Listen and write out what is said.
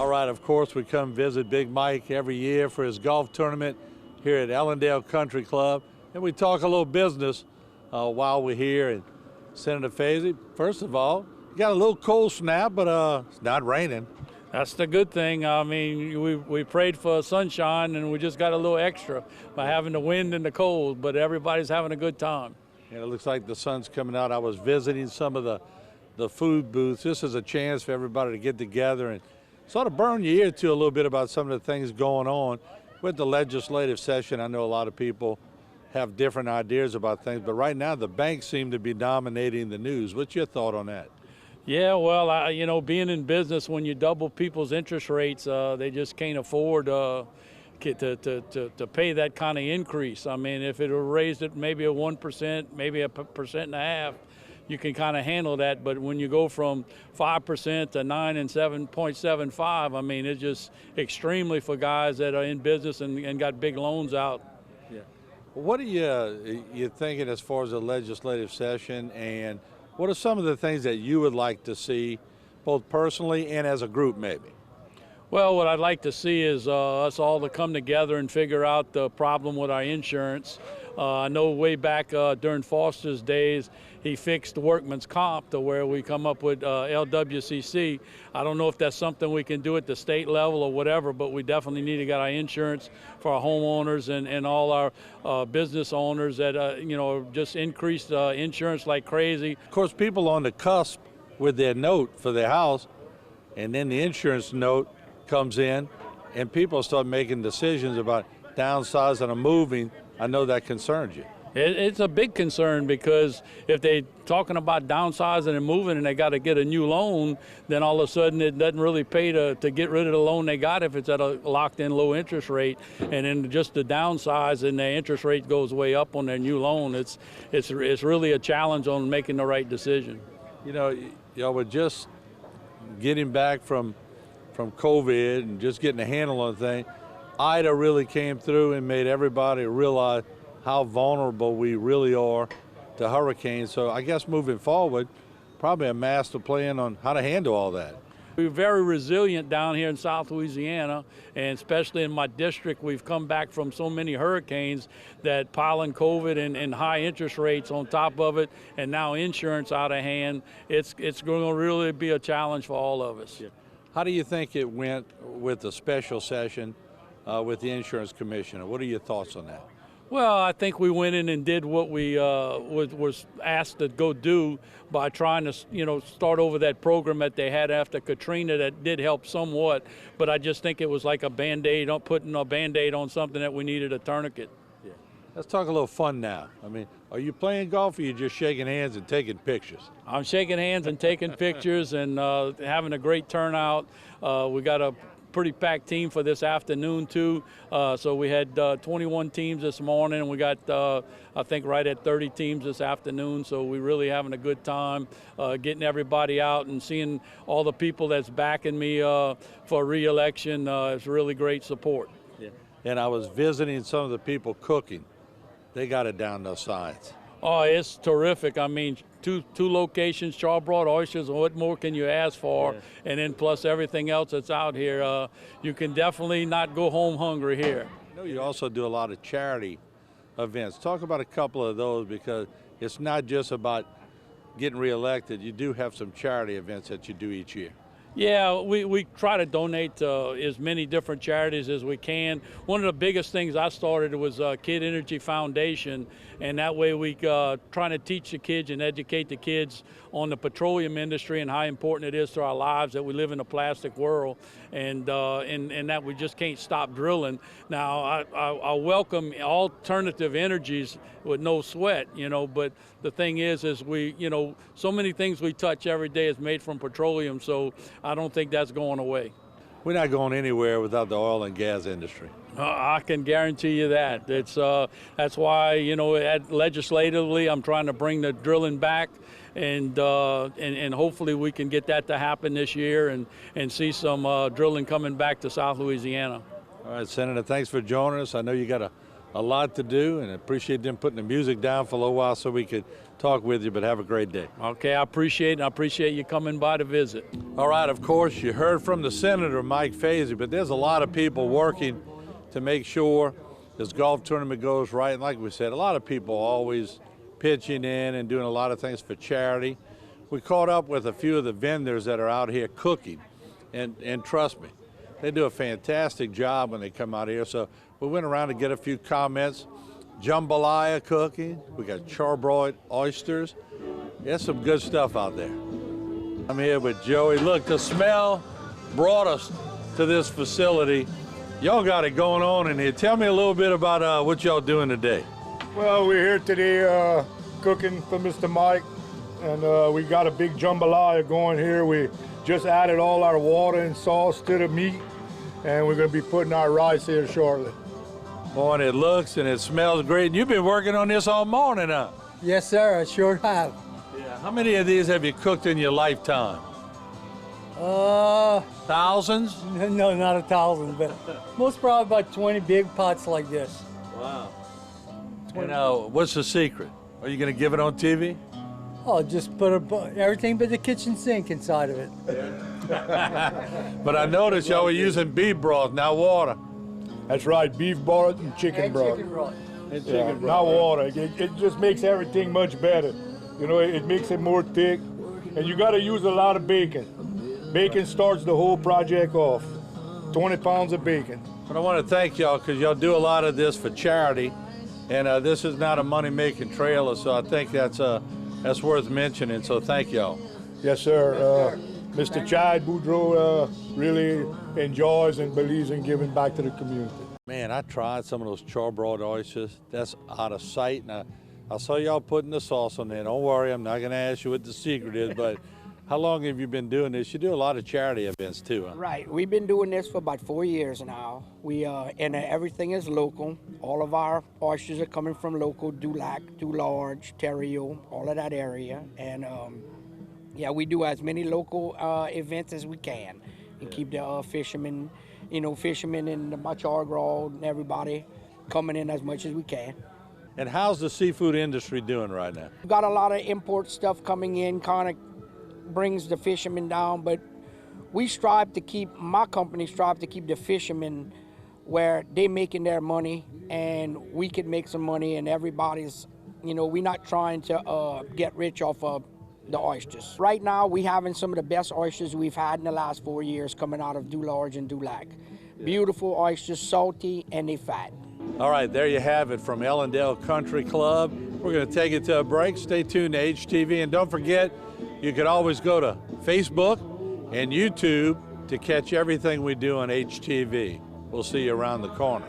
All right, of course, we come visit Big Mike every year for his golf tournament here at Ellendale Country Club, and we talk a little business while we're here. And Senator Fesi, first of all, you got a little cold snap, but it's not raining. That's the good thing. I mean, we prayed for sunshine, and we just got a little extra by having the wind and the cold, but everybody's having a good time. And it looks like the sun's coming out. I was visiting some of the food booths. This is a chance for everybody to get together and sort of burn your ear to a little bit about some of the things going on with the legislative session. I know a lot of people have different ideas about things, but right now the banks seem to be dominating the news. What's your thought on that? Yeah, well, being in business, when you double people's interest rates, they just can't afford to pay that kind of increase. I mean, if it were raised at maybe a 1%, maybe a 1.5%, you can kind of handle that. But when you go from 5% to 9 and 7.75, I mean, it's just extremely for guys that are in business and got big loans out. Yeah. What are you thinking as far as the legislative session, and what are some of the things that you would like to see, both personally and as a group, maybe? Well, what I'd like to see is us all to come together and figure out the problem with our insurance. I know way back during Foster's days, he fixed workman's comp to where we come up with LWCC. I don't know if that's something we can do at the state level or whatever, but we definitely need to get our insurance for our homeowners and all our business owners that, just increased insurance like crazy. Of course, people on the cusp with their note for their house, and then the insurance note comes in, and people start making decisions about downsizing or moving. I know that concerns you. It's a big concern, because if they're talking about downsizing and moving and they got to get a new loan, then all of a sudden it doesn't really pay to get rid of the loan they got if it's at a locked-in low interest rate. And then just the downsize and their interest rate goes way up on their new loan. It's really a challenge on making the right decision. You know, y'all were just getting back from COVID and just getting a handle on things. Ida really came through and made everybody realize how vulnerable we really are to hurricanes. So I guess moving forward, probably a master plan on how to handle all that. We're very resilient down here in South Louisiana, and especially in my district, we've come back from so many hurricanes that piling COVID and high interest rates on top of it, and now insurance out of hand, it's going to really be a challenge for all of us. Yeah. How do you think it went with the special session with the insurance commissioner? What are your thoughts on that? Well, I think we went in and did what we was asked to go do by trying to, start over that program that they had after Katrina. That did help somewhat, but I just think it was like a Band-Aid, putting a Band-Aid on something that we needed a tourniquet. Yeah. Let's talk a little fun now. I mean, are you playing golf, or are you just shaking hands and taking pictures? I'm shaking hands and taking pictures and having a great turnout. We got a pretty packed team for this afternoon too. So we had 21 teams this morning, and we got I think right at 30 teams this afternoon. So we're really having a good time getting everybody out and seeing all the people that's backing me for re-election. It's really great support. Yeah. And I was visiting some of the people cooking. They got it down, those signs. Oh, it's terrific. I mean, two locations, charbroiled oysters, what more can you ask for? Yeah. And then plus everything else that's out here. You can definitely not go home hungry here. I know you also do a lot of charity events. Talk about a couple of those, because it's not just about getting reelected. You do have some charity events that you do each year. Yeah, we try to donate to as many different charities as we can. One of the biggest things I started was Kid Energy Foundation, and that way we trying to teach the kids and educate the kids on the petroleum industry and how important it is to our lives, that we live in a plastic world, and that we just can't stop drilling. Now, I welcome alternative energies with no sweat, but the thing is we, so many things we touch every day is made from petroleum, so I don't think that's going away. We're not going anywhere without the oil and gas industry. I can guarantee you that. That's why, legislatively, I'm trying to bring the drilling back, and hopefully we can get that to happen this year and see some drilling coming back to South Louisiana. All right, Senator, thanks for joining us. I know you got a lot to do, and I appreciate them putting the music down for a little while so we could talk with you, but have a great day. Okay, I appreciate it, and I appreciate you coming by to visit. All right, of course, you heard from the Senator, Mike Fesi, but there's a lot of people working to make sure this golf tournament goes right. And like we said, a lot of people always pitching in and doing a lot of things for charity. We caught up with a few of the vendors that are out here cooking, and trust me, they do a fantastic job when they come out here. So we went around to get a few comments. Jambalaya cooking, we got charbroiled oysters. There's some good stuff out there. I'm here with Joey. Look, the smell brought us to this facility. Y'all got it going on in here. Tell me a little bit about what y'all doing today. Well, we're here today cooking for Mr. Mike, and we got a big jambalaya going here. We just added all our water and sauce to the meat, and we're going to be putting our rice here shortly. Boy, it looks and it smells great. And you've been working on this all morning, huh? Yes, sir, I sure have. Yeah. How many of these have you cooked in your lifetime? Thousands? No, not 1,000, but most probably about 20 big pots like this. Wow. And what's the secret? Are you going to give it on TV? Oh, just put everything but the kitchen sink inside of it. But I noticed y'all were using beef broth, now water. That's right, beef broth and chicken broth. Chicken broth. Yeah, not water. It just makes everything much better. You know, it makes it more thick, and you got to use a lot of bacon. Bacon starts the whole project off. 20 pounds of bacon. But I want to thank y'all because y'all do a lot of this for charity, and this is not a money-making trailer, so I think that's worth mentioning. So thank y'all. Yes, sir. Mr. Chad Boudreau really enjoys and believes in giving back to the community. Man, I tried some of those charbroiled oysters. That's out of sight. And I saw y'all putting the sauce on there. Don't worry, I'm not going to ask you what the secret is, but how long have you been doing this? You do a lot of charity events too, huh? Right. We've been doing this for about 4 years now. And everything is local. All of our oysters are coming from local, Dulac, Dularge, Terrio, all of that area. And yeah, we do as many local events as we can and keep the fishermen, fishermen and the Machargrad and everybody coming in as much as we can. And how's the seafood industry doing right now? We've got a lot of import stuff coming in, kind of brings the fishermen down, but my company strive to keep the fishermen where they're making their money and we can make some money, and everybody's, we're not trying to get rich off of the oysters. Right now, we're having some of the best oysters we've had in the last 4 years coming out of Dularge and Dulac. Beautiful oysters, salty, and they fat. All right, there you have it from Ellendale Country Club. We're going to take it to a break. Stay tuned to HTV, and don't forget, you can always go to Facebook and YouTube to catch everything we do on HTV. We'll see you around the corner.